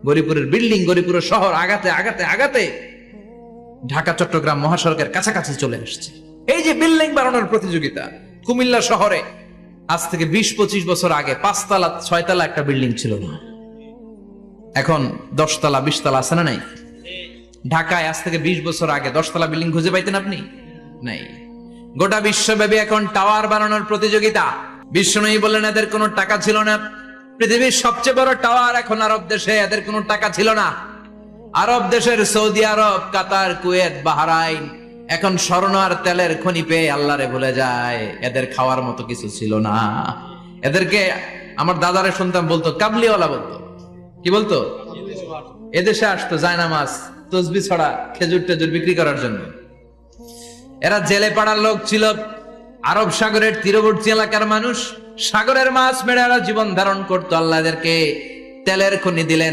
গরিপুরের building, গরিপুরের শহর আগাতে আগাতে আগাতে ঢাকা চট্টগ্রাম মহাসড়কের কাছাকাছি চলে আসছে। এই যে বিল্ডিং বানানোর প্রতিযোগিতা, কুমিল্লা শহরে আজ থেকে 20-25 বছর আগে 5 তলা 6 তলা একটা বিল্ডিং ছিল না, এখন 10 তলা 20 তলা আছে না নাই? ঢাকায় আজ থেকে 20 বছর আগে 10 তলা বিল্ডিং খুঁজে পাইতেন আপনি? নাই। গোটা বিশ্বব্যাপী এখন টাওয়ার বানানোর প্রতিযোগিতা। বিশ্বনবী বললেন এদের কোনো টাকা ছিল না। পৃথিবীর সবচেয়ে বড় টাওয়ার এখন আরব দেশে, এদের কোনো টাকা ছিল না। আরব দেশের সৌদি আরব, কাতার, কুয়েত, বাহরাইন এখন স্বর্ণ আর তেলের খনি পেয়ে আল্লাহরে ভুলে যায়। এদের খাওয়ার মতো কিছু ছিল না। এদেরকে আমার দাদারে শুনতাম বলতো কাবলিওয়ালা বলতো। কি বলতো? এদেশে আসতো জায়নামাজ, তসবি ছড়া, খেজুর টেজুর বিক্রি করার জন্য। এরা জেলে পাড়ার লোক ছিল, আরব সাগরের তীরবর্তী এলাকার মানুষ। সাগরের মাছ মেরে এরা জীবন ধারণ করতো। আল্লাহ এদেরকে তেলের খনি দিলেন।